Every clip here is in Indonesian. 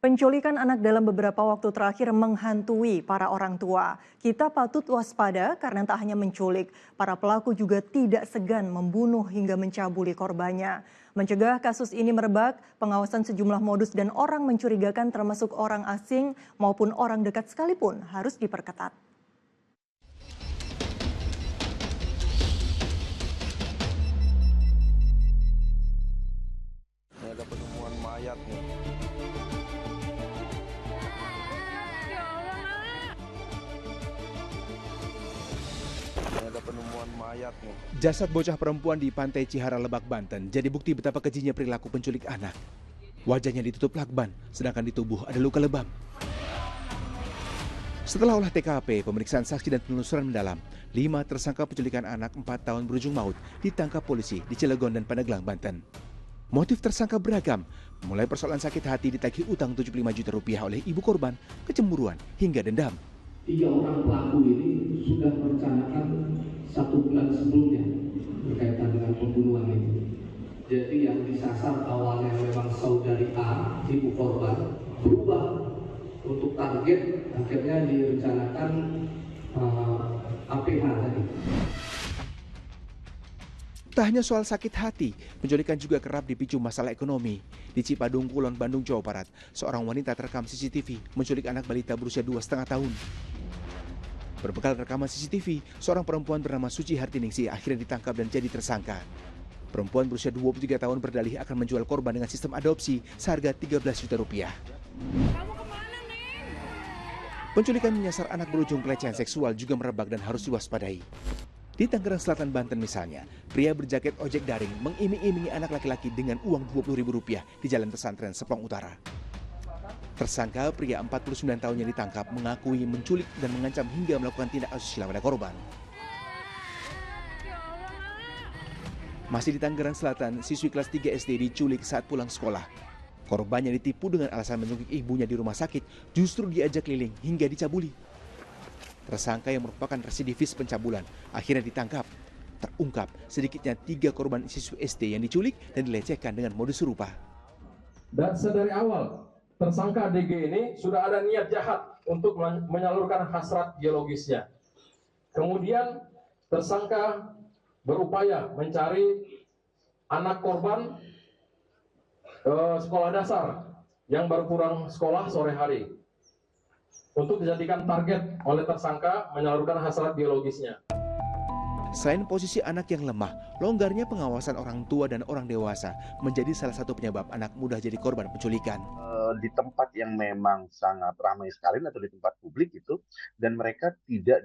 Penculikan anak dalam beberapa waktu terakhir menghantui para orang tua. Kita patut waspada karena tak hanya menculik, para pelaku juga tidak segan membunuh hingga mencabuli korbannya. Mencegah kasus ini merebak, pengawasan sejumlah modus dan orang mencurigakan termasuk orang asing maupun orang dekat sekalipun harus diperketat. Ada penemuan mayat nih. Ada penemuan mayat nih. Jasad bocah perempuan di Pantai Cihara, Lebak, Banten jadi bukti betapa kejinya perilaku penculik anak. Wajahnya ditutup lakban, sedangkan di tubuh ada luka lebam. Setelah olah TKP, pemeriksaan saksi dan penelusuran mendalam, 5 tersangka penculikan anak 4 tahun berujung maut ditangkap polisi di Cilegon dan Pandeglang, Banten. Motif tersangka beragam, mulai persoalan sakit hati ditagih utang 75 juta rupiah oleh ibu korban, kecemburuan, hingga dendam. 3 orang pelaku ini sudah merencanakan 1 bulan sebelumnya berkaitan dengan pembunuhan ini. Jadi yang disasar awalnya memang saudari A, ibu korban, berubah untuk target, akhirnya direncanakan APH tadi. Tak hanya soal sakit hati, penculikan juga kerap dipicu masalah ekonomi. Di Cipadung, Kulon, Bandung, Jawa Barat, seorang wanita terekam CCTV menculik anak balita berusia 2,5 tahun. Berbekal rekaman CCTV, seorang perempuan bernama Suci Hartiningsih akhirnya ditangkap dan jadi tersangka. Perempuan berusia 23 tahun berdalih akan menjual korban dengan sistem adopsi seharga 13 juta rupiah. Penculikan menyasar anak berujung pelecehan seksual juga merebak dan harus diwaspadai. Di Tangerang Selatan, Banten misalnya, pria berjaket ojek daring mengiming-imingi anak laki-laki dengan uang Rp20.000 di Jalan Pesantren Sepong Utara. Tersangka pria 49 tahun yang ditangkap mengakui menculik dan mengancam hingga melakukan tindak asusila pada korban. Masih di Tangerang Selatan, siswi kelas 3 SD diculik saat pulang sekolah. Korbannya ditipu dengan alasan menjenguk ibunya di rumah sakit, justru diajak keliling hingga dicabuli. Tersangka yang merupakan residivis pencabulan akhirnya ditangkap. Terungkap sedikitnya 3 korban siswi SD yang diculik dan dilecehkan dengan modus serupa. Dan sedari awal, tersangka DG ini sudah ada niat jahat untuk menyalurkan hasrat biologisnya. Kemudian tersangka berupaya mencari anak korban sekolah dasar yang baru pulang sekolah sore hari, untuk dijadikan target oleh tersangka menyalurkan hasrat biologisnya. Selain posisi anak yang lemah, longgarnya pengawasan orang tua dan orang dewasa menjadi salah satu penyebab anak mudah jadi korban penculikan. Di tempat yang memang sangat ramai sekali atau di tempat publik itu, dan mereka tidak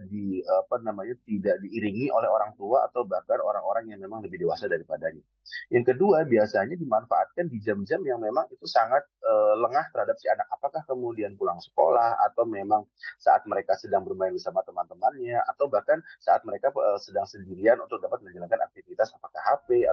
tidak diiringi oleh orang tua atau bahkan orang-orang yang memang lebih dewasa daripadanya. Yang kedua, biasanya dimanfaatkan di jam-jam yang memang itu sangat lengah terhadap si anak. Apakah kemudian pulang sekolah, atau memang saat mereka sedang bermain bersama teman-temannya, atau bahkan saat mereka sedang sendirian untuk dapat menjalankan aktivitas apakah HP.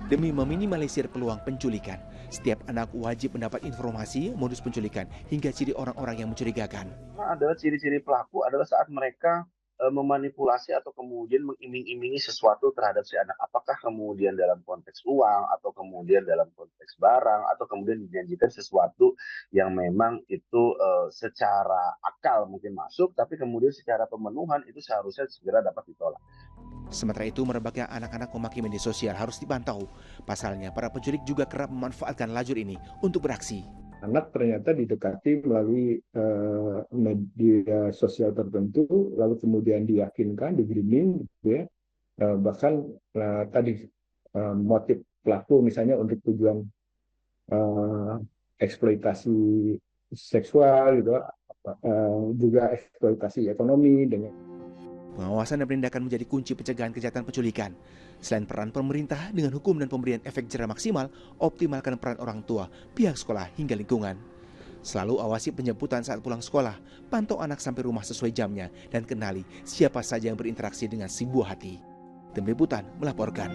Demi meminimalisir peluang penculikan, setiap anak wajib mendapat informasi, modus penculikan, hingga ciri orang-orang yang mencurigakan. Adalah ciri-ciri pelaku adalah saat mereka memanipulasi atau kemudian mengiming-imingi sesuatu terhadap si anak. Apakah kemudian dalam konteks uang, atau kemudian dalam konteks barang, atau kemudian dijanjikan sesuatu yang memang itu secara akal mungkin masuk, tapi kemudian secara pemenuhan itu seharusnya segera dapat ditolak. Sementara itu, merebaknya anak-anak memaki media sosial harus dipantau. Pasalnya, para penculik juga kerap memanfaatkan lajur ini untuk beraksi. Anak ternyata didekati melalui media sosial tertentu, lalu kemudian diyakinkan, di-grooming, gitu ya. Bahkan tadi motif pelaku misalnya untuk tujuan eksploitasi seksual, gitu, juga eksploitasi ekonomi dengan. Pengawasan dan penindakan menjadi kunci pencegahan kejahatan penculikan. Selain peran pemerintah dengan hukum dan pemberian efek jera maksimal, optimalkan peran orang tua, pihak sekolah hingga lingkungan. Selalu awasi penjemputan saat pulang sekolah, pantau anak sampai rumah sesuai jamnya, dan kenali siapa saja yang berinteraksi dengan si buah hati. Tim Liputan melaporkan.